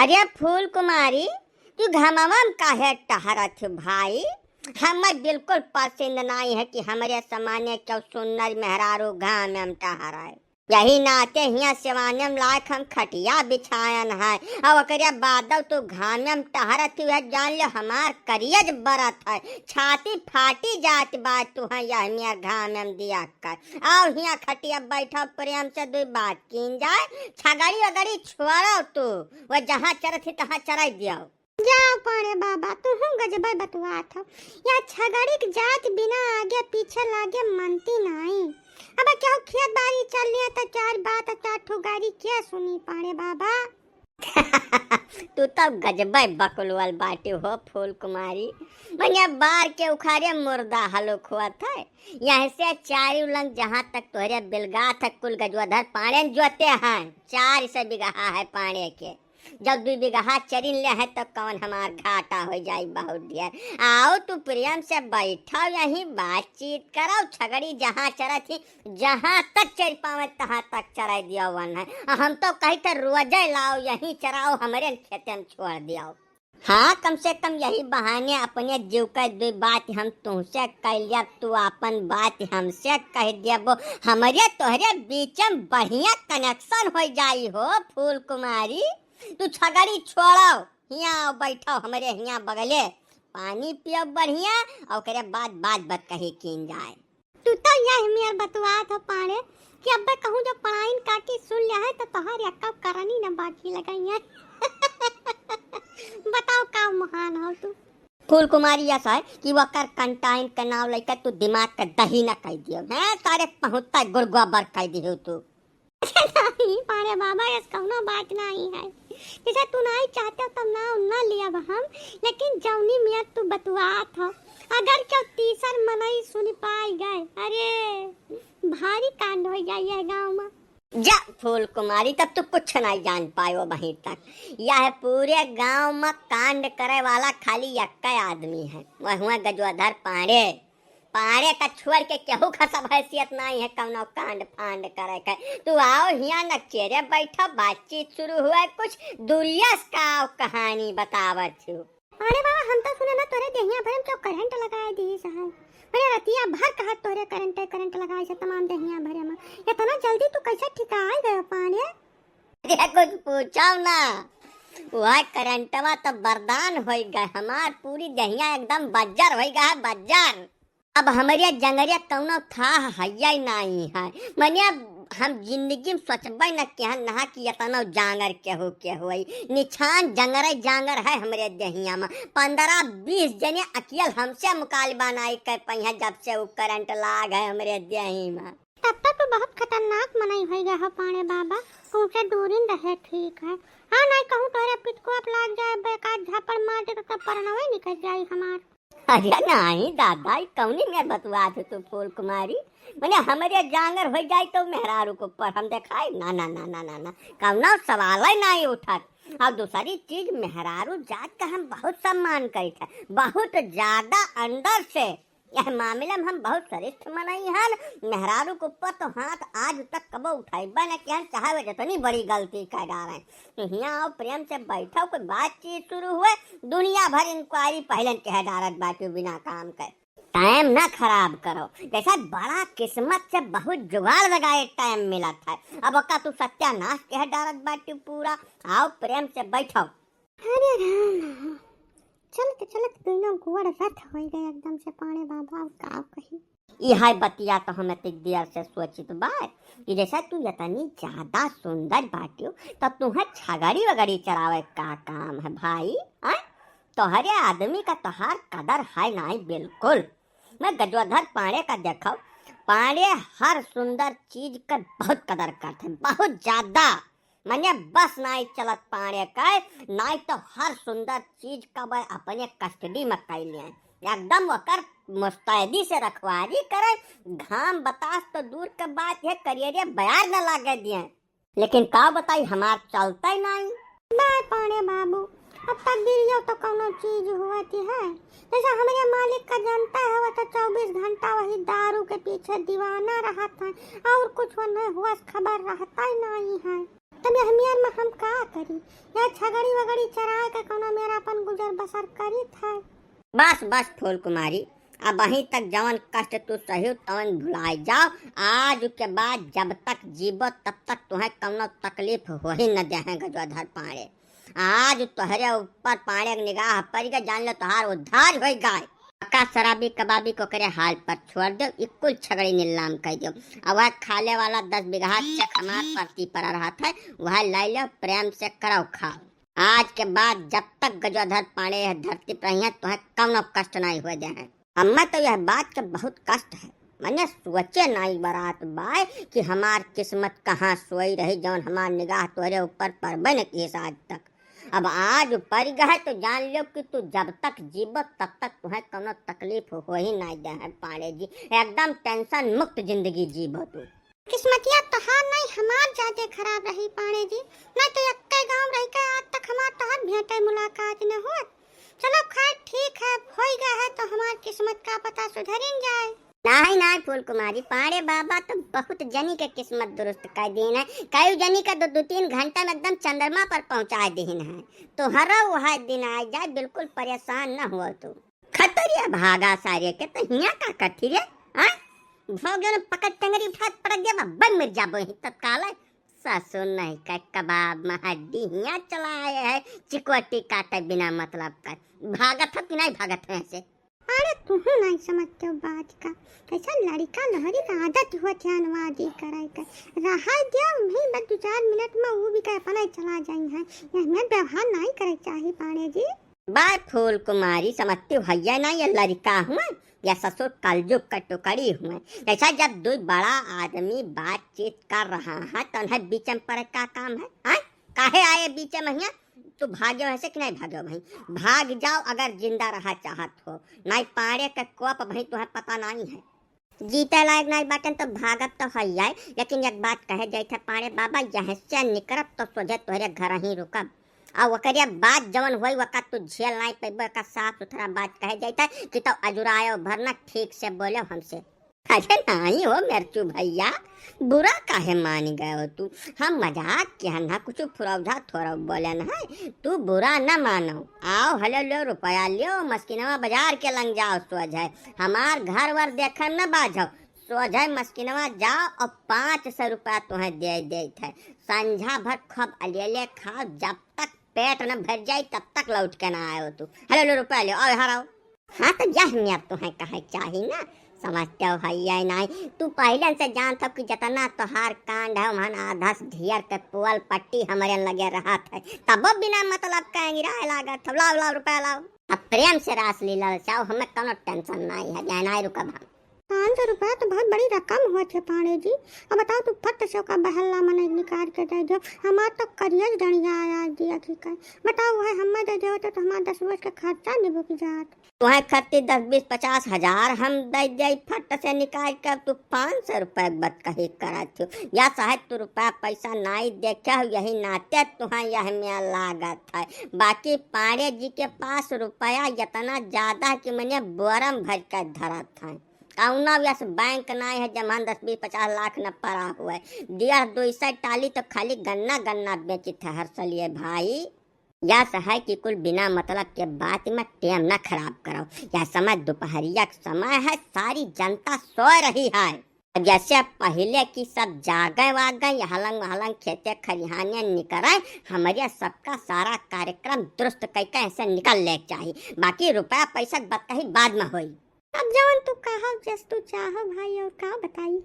अरे फूल कुमारी, तू घमवा में काहे टहरत भाई? हमें बिल्कुल पसंद नहीं है कि हमारे सामान्य क्यों सुंदर मेहरारू घाम में टहराए। यही नाते हिया सिवाने में लायक हम खटिया बिछायन है और ओकरे बाद तू घाम में टहरत हुए जान ले हमार करियज बरत है। छाती फाटी जात बात तू है यह मेरा घाम में दिया कर और हिया खटिया बैठा प्रेम से दो बात कीन जाए। छगड़ी वगड़ी छोड़ो तू वो जहाँ चरत ही तहाँ चराई दियो। जाओ पारे बाबा, तू हूँ गजब बतवा था। या छगड़ी की जात बिना आगे पीछे लागे मनती नहीं। अब क्या खेत बाड़ी चल लिया तो चार बात चार ठो गाड़ी क्या सुनी पारे बाबा। तू तो गजब बकुलवल बाटी हो फूल कुमारी। मैंने बार के उखाड़े मुर्दा हलो खुआ था। यहाँ से चार उलंग जहाँ तक तोहरे बिलगा तक कुल गजवाधर पाने जोते हैं। 400 बीघा है पाने के। जब 2 बीघा चरिन ले है तो कौन हमार घाटा हो जाए बहुत ढेर। आओ तू प्रेम से बैठो यहीं बातचीत करो। छगड़ी जहाँ चरा थी जहाँ तक चर पावे तहाँ तक चरा दिया वन है। हम तो कही तो रोजे लाओ यहीं चराओ हमारे खेते में छोड़ दिया। हाँ कम से कम यही बहाने अपने जीव का 2 बात हम तुमसे कह लिया, तू अपन बात हमसे कह दिया। वो हमारे तोहरे बीच में बढ़िया कनेक्शन हो जाई हो फूल कुमारी। तू छगड़ी छोड़ो हिया बैठो हमारे हिया बगले पानी पियो बढ़िया और ओकरे बाद बात बात कही कीन जाए। तू तो यह मेर बतवा था पारे कि अब कहूँ जो पढ़ाई काटी सुन लिया है तो तोहार अक्का करनी न बाकी लगाई है। बताओ का महान हो तू फूल कुमारी। ऐसा है कि वो कर कंटाइन का नाम लेकर तू दिमाग का दही न कह दियो है। सारे पहुँचता गुड़गुआ बर कह दियो तू। नहीं पारे बाबा, ये कौनो बात नहीं है। जैसे तू नहीं चाहते तो ना लिया हम, लेकिन जौनी मियाँ तू बतवा था अगर क्यों तीसर मनई सुन पाई गए अरे भारी कांड हो जाए गाँव में। जा फूल कुमारी, तब तू कुछ नहीं जान पायो वहीं तक। यह पूरे गांव में कांड करे वाला खाली एक आदमी है, वह हुआ गजवाधर पाड़े। पाड़े का छोड़ के केहू का सब हैसियत नहीं है कौनो कांड फांड करे का। तू आओ हिया न चेरे बैठो बातचीत शुरू हुआ। कुछ दुरिया का कहानी बतावत थी। अरे बाबा, हम तो सुने ना तोरे देहिया भर में क्यों करंट लगाए दी साहब। अरे रतिया भर कहा तोरे करंट लगाए से तमाम देहिया भरे में। इतना जल्दी तू कैसे ठिकाए गए पाने? अरे कुछ पूछो ना, वह करंटवा तो बरदान हो गए हमार। पूरी देहिया एकदम बज्जर हो गया है बज्जर। अब हमारे जंगरिया कौनो था है नहीं है। मैंने हम जिंदगी में सोचबे न कि नहा कि इतना जांगर के हुई निछान जांगर है हमारे दहिया में। 15-20 जने अकेल हमसे मुकालबा नहीं कर पाई है जब से वो करंट लाग है हमारे दही में। तब तक तो बहुत खतरनाक मनाई हो गया है पाने बाबा। उनसे दूरी रहे ठीक है। हाँ नहीं कहूँ तोरे पिट को आप लाग जाए बेकार झापड़ मार दे तो परनवे निकल जाए हमार। अरे नहीं दादा, कौनी में बतवा तू फूल कुमारी। मैंने हमारे जांगर हो जाए तो मेहरारू को पर हम दिखाए ना ना ना ना ना ना कौना सवाल ही नहीं उठा। और दूसरी चीज मेहरारू जात का हम बहुत सम्मान करी थे, बहुत ज्यादा अंदर से। यह मामले में हम बहुत श्रेष्ठ मनाई हैं। मेहरारू के ऊपर तो हाथ आज तक कबो उठाइबा न कि हम चाहे जितनी बड़ी गलती कर डाले। यहाँ आओ प्रेम से बैठो, कोई बातचीत शुरू हुए। दुनिया भर इंक्वायरी पहले कह डारत बाटी बिना काम कर। टाइम ना खराब करो। जैसा बड़ा किस्मत से बहुत जुगाड़ लगाए टाइम मिला था। अब का तू सत्यानाश कह डारत बाटी पूरा। आओ प्रेम से बैठो। अरे राम, चलत दोनों गुड़ रथ हो गए एकदम से पाने बाबा। का कही यह बतिया तो हम इतनी देर से सोचित बात कि जैसा तू इतनी ज्यादा सुंदर बाटियो तब तुम्हें छगड़ी वगड़ी चरावे का काम है भाई। तोहरे आदमी का तोहार कदर है नहीं बिल्कुल। मैं गजवाधर पाड़े का देखो, पाड़े हर सुंदर चीज का बहुत कदर करते, बहुत ज्यादा। मैंने बस नहीं चलत पाड़े का, नहीं तो हर सुंदर चीज का वह अपने कस्टडी में कर लिया एकदम वकर मुस्तैदी से रखवारी करे। घाम बतास तो दूर के बात है, करियर बयार न लागे दिए। लेकिन का बताई हमार चलता ही नहीं। बाय पाने बाबू, अब तक दिलियो तो कौनो चीज हुआ थी है। जैसा हमारे मालिक का जानता है वो तो 24 घंटा वही दारू के पीछे दीवाना रहा था और कुछ नहीं हुआ खबर रहता ही नहीं है। तब यह मेर में हम का करी? यह छगड़ी वगड़ी चराए के कोनो मेरा अपन गुजर बसर करी था। बस बस फूल कुमारी, अब वहीं तक जवन कष्ट तू सही तवन भुलाए जाओ। आज के बाद जब तक जीवो तब तक तुम्हें कौनो तकलीफ हो ही न दे गजोधर पाड़े। आज तोहरे ऊपर पाड़े की निगाह पड़ गई, जान लो तुहार उद्धार हो गए। पक्का शराबी कबाबी को करे हाल पर छोड़ दो, इकुल छगड़ी नीलाम कर दो। अब वह खाले वाला 10 बीघा चेक हमार परती पर रहा था, वह लै लो, प्रेम से करो खाओ। आज के बाद जब तक गजोधर पाड़े धरती पर है तुम्हें कौनो कष्ट नहीं हो जाए। हमें तो यह बात का बहुत कष्ट है, मैंने सोचे नहीं बरात बाय कि हमार किस्मत कहाँ सोई रही जौन हमार निगाह तोरे ऊपर परबे न की आज तक। अब आज पड़ गए तो जान लो कि तू जब तक जीवो तब तक तुम्हें कोनो तकलीफ हो ही नहीं दे पाड़े जी। एकदम टेंशन मुक्त जिंदगी जीवो तू। किस्मतिया तोहार नहीं हमार ज्यादा खराब रही पाड़े जी, नहीं तो एक गांव रह के आज तक हमार तोहार भेंटे मुलाकात न हो। चलो खैर ठीक है, हो गया है तो हमार किस्मत का पता सुधरिन जाए। नहीं नहीं फूल कुमारी, पाड़े बाबा तो बहुत जनी के किस्मत दुरुस्त कर दीन है। कई जनी का 2-3 घंटा में एकदम चंद्रमा पर पहुंचा दीन है। तो हर वह दिन आ जाए, बिल्कुल परेशान न हो तू। खतरिया भागा सारे के तो हिया का कठी रे भोगन पकड़ टंगरी उठात पड़ गया बन मिर जाबो ही तत्काल। ससुर नहीं का कबाब में हड्डी हिया चलाए है, चिकवटी काटे बिना मतलब का। भागत है कि नहीं भागत है ऐसे? अरे तुम नहीं समझते हो बात का, कैसा लड़का लहरी का आदत हुआ ध्यानवादी कराई कर रहा दिया नहीं, बस 2-4 मिनट में वो भी कह अपना चला जाई है। यह में व्यवहार नहीं करे चाहिए पाड़े जी। बाय फूल कुमारी, समझती हो भैया ना ये लड़का हुआ या ससुर कलयुग का टुकड़ी हुए। ऐसा जब 2 बड़ा आदमी बातचीत कर रहा है तो उन्हें बीच में पर का काम है? काहे आए बीच में? यहाँ तू भाग्यो ऐसे कि नहीं भाग्यो भाई? भाग जाओ अगर जिंदा रहा चाहत हो, नहीं पाड़े के कोप भाई तुम्हें पता नहीं है। जीते लायक नहीं बाटन तो भागत तो है जाए, लेकिन एक बात कहे जाए थे पाड़े बाबा, यहाँ से निकरब तो सोझे तोहरे घर ही रुकब। और वकरिया बात जवन हुई वक़्त तू झेल नहीं पेबे का साफ सुथरा बात कहे जाता कि तो अजुरायो भरना ठीक से बोले हमसे। अरे नहीं हो मेरचू भैया, बुरा काहे मान गए हो तू? हम मजाक किया ना, कुछ फुरौझा थोड़ा बोले ना है, तू बुरा न मानो। आओ हलो लो रुपया लियो, मस्किनवा बाजार के लंग जाओ, सोझे हमार घर वर देखे न बाझो, सोझे मस्किनवा जाओ और 500 रुपया तुम्हें दे थे। संझा भर खूब अलेले खाओ, जब तक पेट न भर जाए तब तक लौट के ना आयो तू। हेलो लो रुपया लियो और हराओ। हाँ तो यह मैं अब तुम्हें कहे चाहिए ना, समझते हो भैया नहीं? तू पहले से जानता कि जितना तोहार कांड है मन आधा ढियर के पुअल पट्टी हमारे लगे रहा था, तब बिना मतलब कहेंगे राय लागत लाओ लाओ रुपया लाओ। अब प्रेम से रास लीला चाहो, हमें कोनो टेंशन नहीं है, जाए नहीं रुकब हम। 500 रुपया तो बहुत बड़ी रकम हुआ थे पाड़े जी। अब बताओ तू फट से का बहला मन निकाल के दे दो, हमार तो करियर डणिया आया दिया ठीक है। बताओ है हमें दे दो तो हमारा 10 वर्ष का खर्चा नहीं बुक जात। तुम्हें खर्ची 10-20-50 हजार हम दे दे फट से निकाल कर, तू 500 रुपया बत कही करा थी या शायद तू रुपया पैसा नहीं देखा, यही नाते तुम्हें यह में लागत है। बाकी पाड़े जी के पास रुपया इतना ज्यादा कि मैंने बोरम भर कर धरा था। कौना वैसे बैंक नहीं है जमान 10-20-50 लाख न पड़ा हुआ है। 1.5-2 टाली तो खाली गन्ना गन्ना बेची थे हर सलिए भाई। या है कि कुल बिना मतलब के बात में टाइम न खराब करो। यह समय दोपहरिया का समय है, सारी जनता सो रही है। जैसे पहले की सब जागे वागे हलंग हलंग खेते खरिहाने निकले, हमारे सबका सारा कार्यक्रम दुरुस्त करके ऐसे निकल ले चाहिए। बाकी रुपया पैसा बात कही बाद में हुई। अब जवन तू कहो जस तू चाहो भाई, और का बताई।